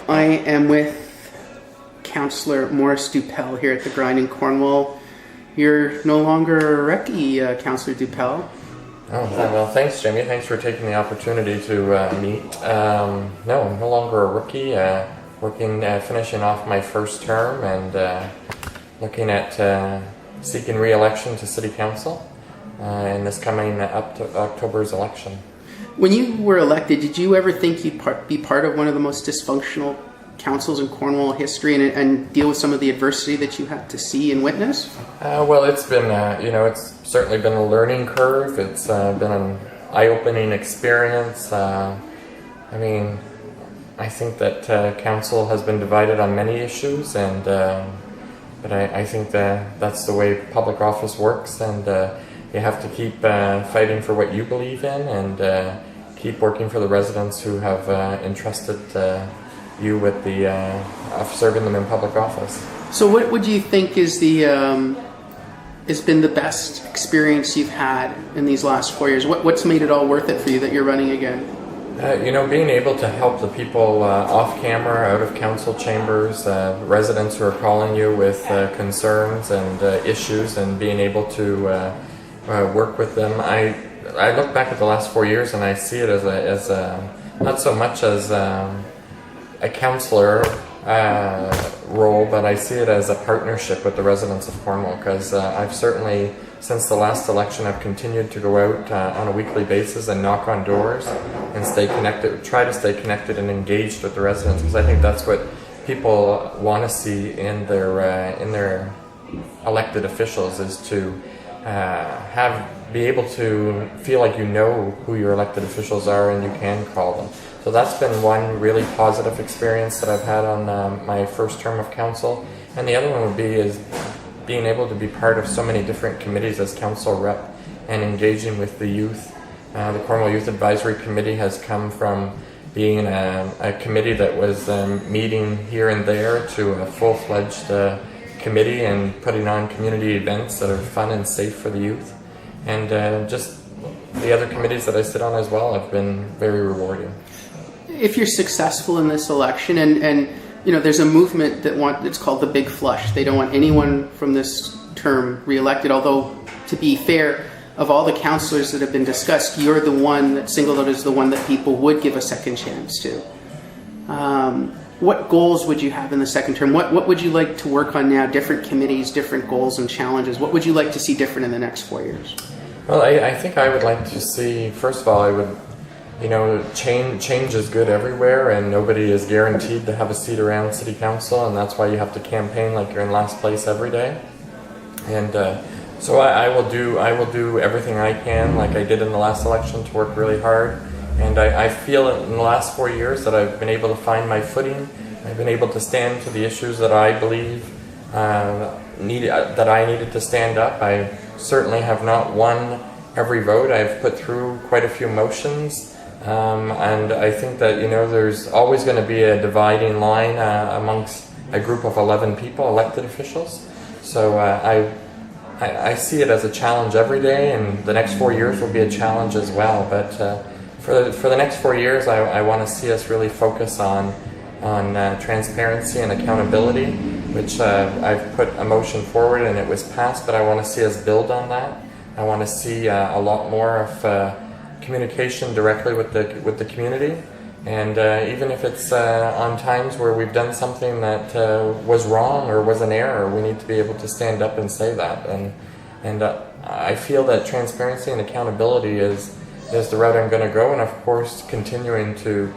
I am with Councillor Maurice Dupelle here at the Grind in Cornwall. You're no longer a recce, Councillor Dupelle. Oh, well, thanks, Jamie. Thanks for taking the opportunity to meet. No, I'm no longer a rookie. Finishing off my first term and looking at seeking re-election to City Council in this coming up to October's election. When you were elected, did you ever think you'd be part of one of the most dysfunctional councils in Cornwall history and deal with some of the adversity that you had to see and witness? Well, it's been, it's certainly been a learning curve. It's been an eye-opening experience. I think that council has been divided on many issues, and but I think that that's the way public office works, and you have to keep fighting for what you believe in, and keep working for the residents who have entrusted you with the of serving them in public office. So what would you think is has been the best experience you've had in these last 4 years? What's made it all worth it for you that you're running again? Being able to help the people off camera, out of council chambers, residents who are calling you with concerns and issues, and being able to work with them. I look back at the last 4 years and I see it as not so much as a councillor role, but I see it as a partnership with the residents of Cornwall, because I've certainly, since the last election, I've continued to go out on a weekly basis and knock on doors and stay connected, try to stay connected and engaged with the residents, because I think that's what people want to see in their elected officials, is to be able to feel like you know who your elected officials are and you can call them. So that's been one really positive experience that I've had on my first term of council. And the other one would be is being able to be part of so many different committees as council rep and engaging with the youth. The Cornwall Youth Advisory Committee has come from being a committee that was meeting here and there to a full-fledged committee and putting on community events that are fun and safe for the youth. And just the other committees that I sit on as well have been very rewarding. If you're successful in this election, and there's a movement it's called the Big Flush. They don't want anyone from this term re-elected, although, to be fair, of all the councillors that have been discussed, you're the one that singled out as the one that people would give a second chance to. What goals would you have in the second term? What would you like to work on now? Different committees, different goals and challenges. What would you like to see different in the next 4 years? Well, I think I would like to see, first of all, I would, change is good everywhere, and nobody is guaranteed to have a seat around City Council, and that's why you have to campaign like you're in last place every day. And so I will do everything I can, like I did in the last election, to work really hard. And I feel in the last 4 years that I've been able to find my footing. I've been able to stand to the issues that I believe that I needed to stand up. I certainly have not won every vote. I've put through quite a few motions, and I think that there's always going to be a dividing line amongst a group of 11 people, elected officials. So I see it as a challenge every day, and the next 4 years will be a challenge as well. But for the next 4 years, I want to see us really focus on transparency and accountability, which I've put a motion forward and it was passed, but I want to see us build on that. I want to see a lot more of communication directly with the community, and even if it's on times where we've done something that was wrong or was an error, we need to be able to stand up and say that. And I feel that transparency and accountability is the route I'm going to go, and of course continuing to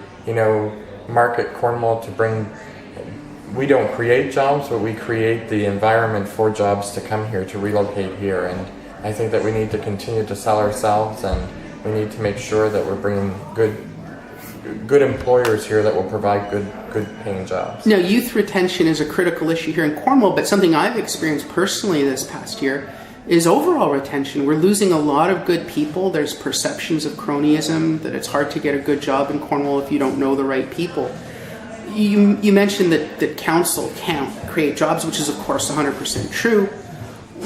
market Cornwall to bring. We don't create jobs, but we create the environment for jobs to come here, to relocate here, and I think that we need to continue to sell ourselves, and we need to make sure that we're bringing good employers here that will provide good paying jobs. Now, youth retention is a critical issue here in Cornwall, but something I've experienced personally this past year is overall retention. We're losing a lot of good people. There's perceptions of cronyism, that it's hard to get a good job in Cornwall if you don't know the right people. You mentioned that council can't create jobs, which is of course 100% true.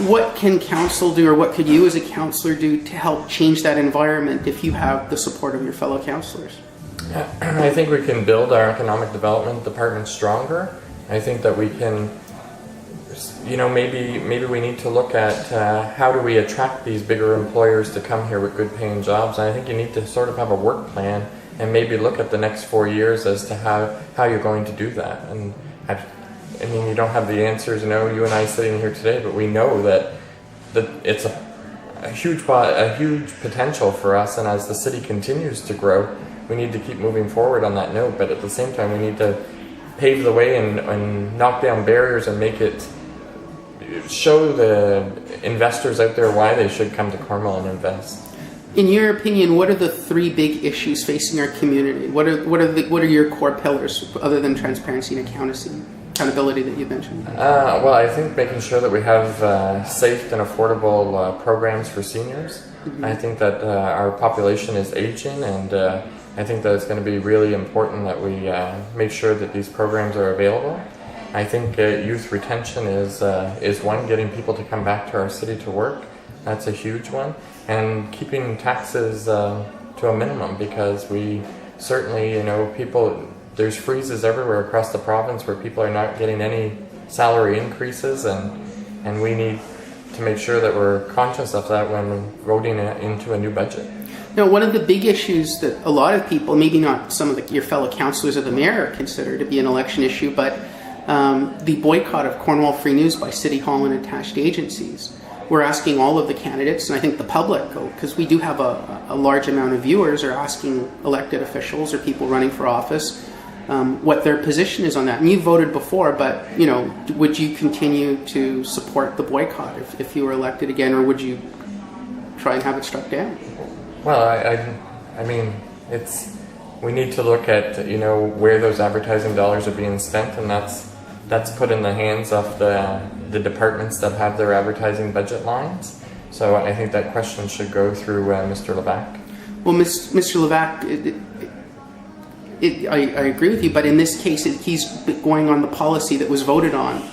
What can council do, or what could you as a councillor do to help change that environment if you have the support of your fellow councillors? I think we can build our economic development department stronger. I think that we can, maybe we need to look at how do we attract these bigger employers to come here with good paying jobs. And I think you need to sort of have a work plan and maybe look at the next 4 years as to how you're going to do that. And I mean, you don't have the answers, you and I sitting here today, but we know that it's a huge potential for us, and as the city continues to grow, we need to keep moving forward on that note, but at the same time we need to pave the way and knock down barriers and show the investors out there why they should come to Cornwall and invest. In your opinion, what are the 3 big issues facing our community? What are your core pillars other than transparency and accountability that you mentioned? Well, I think making sure that we have safe and affordable programs for seniors. Mm-hmm. I think that our population is aging, and I think that it's going to be really important that we make sure that these programs are available. I think youth retention is one, getting people to come back to our city to work. That's a huge one. And keeping taxes to a minimum, because we certainly, there's freezes everywhere across the province where people are not getting any salary increases, and we need to make sure that we're conscious of that when voting into a new budget. Now, one of the big issues that a lot of people, maybe not some of your fellow councillors or the mayor, consider to be an election issue, but the boycott of Cornwall Free News by City Hall and attached agencies. We're asking all of the candidates, and I think the public, because we do have a large amount of viewers, are asking elected officials or people running for office what their position is on that. And you voted before, but would you continue to support the boycott if you were elected again, or would you try and have it struck down? Well, I mean, we need to look at where those advertising dollars are being spent, and that's put in the hands of the departments that have their advertising budget lines. So I think that question should go through Mr. Levac. Well, Mr. Levac, I agree with you, but in this case, he's going on the policy that was voted on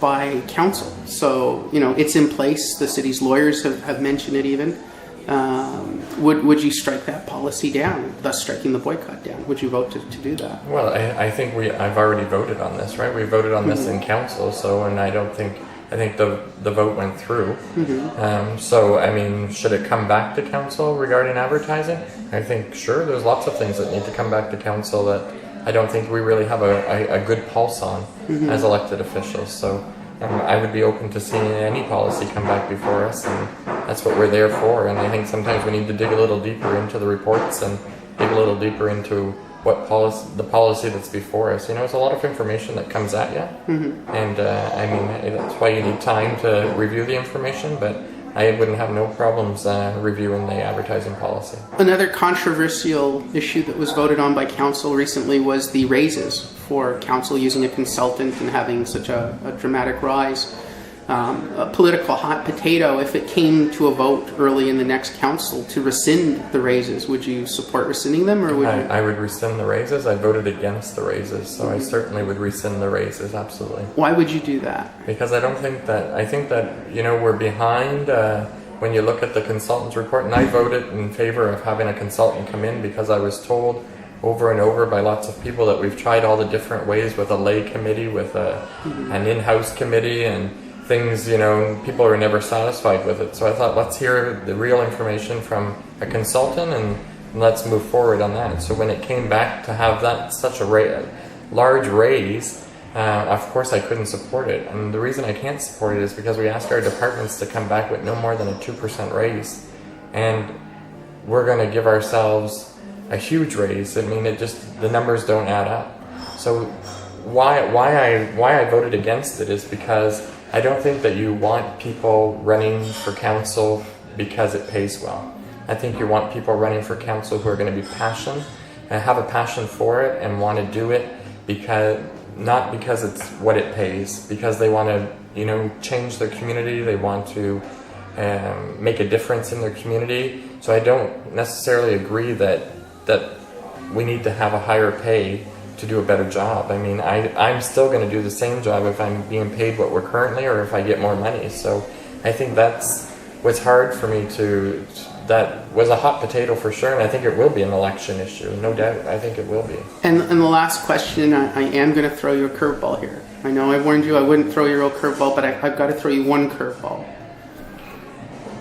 by council. So, it's in place. The city's lawyers have mentioned it even. Would you strike that policy down, thus striking the boycott down? Would you vote to do that? Well, I think I've already voted on this, right? We voted on this in council, and I think the vote went through. Mm-hmm. So, I mean, should it come back to council regarding advertising? I think, sure, there's lots of things that need to come back to council that I don't think we really have a good pulse on as elected officials. So I would be open to seeing any policy come back before us, and that's what we're there for. And I think sometimes we need to dig a little deeper into the reports and dig a little deeper into the policy that's before us. It's a lot of information that comes at you, and I mean, that's why you need time to review the information, but I wouldn't have no problems reviewing the advertising policy. Another controversial issue that was voted on by council recently was the raises for council using a consultant and having such a dramatic rise. A political hot potato, if it came to a vote early in the next council to rescind the raises, would you support rescinding them, or would you? I would rescind the raises. I voted against the raises, so I certainly would rescind the raises, absolutely. Why would you do that? Because I think that we're behind when you look at the consultant's report, and I voted in favor of having a consultant come in because I was told over and over by lots of people that we've tried all the different ways with a lay committee, with an in-house committee, and things, people are never satisfied with it. So I thought, let's hear the real information from a consultant and let's move forward on that. So when it came back to have such a large raise, of course I couldn't support it. And the reason I can't support it is because we asked our departments to come back with no more than a 2% raise. And we're going to give ourselves a huge raise. I mean, the numbers don't add up. So why I voted against it is because I don't think that you want people running for council because it pays well. I think you want people running for council who are going to be passionate and have a passion for it and want to do it not because it's what it pays, because they want to change their community, they want to make a difference in their community. So I don't necessarily agree that we need to have a higher pay to do a better job. I mean, I'm still going to do the same job if I'm being paid what we're currently or if I get more money. So I think that's what's hard for me to that was a hot potato for sure, and I think it will be an election issue, no doubt. I think it will be. And the last question, I am going to throw you a curveball here. I know I warned you I wouldn't throw you a curveball, but I've got to throw you one curveball.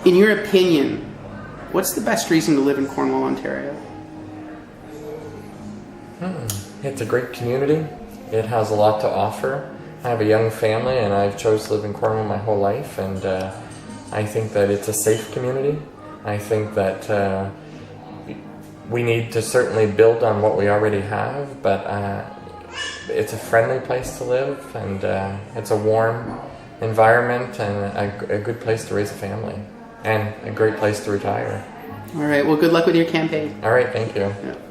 In your opinion, what's the best reason to live in Cornwall, Ontario? It's a great community. It has a lot to offer. I have a young family, and I've chosen to live in Cornwall my whole life, and I think that it's a safe community. I think that we need to certainly build on what we already have, but it's a friendly place to live, and it's a warm environment, and a good place to raise a family, and a great place to retire. All right, well, good luck with your campaign. All right, thank you. Yeah.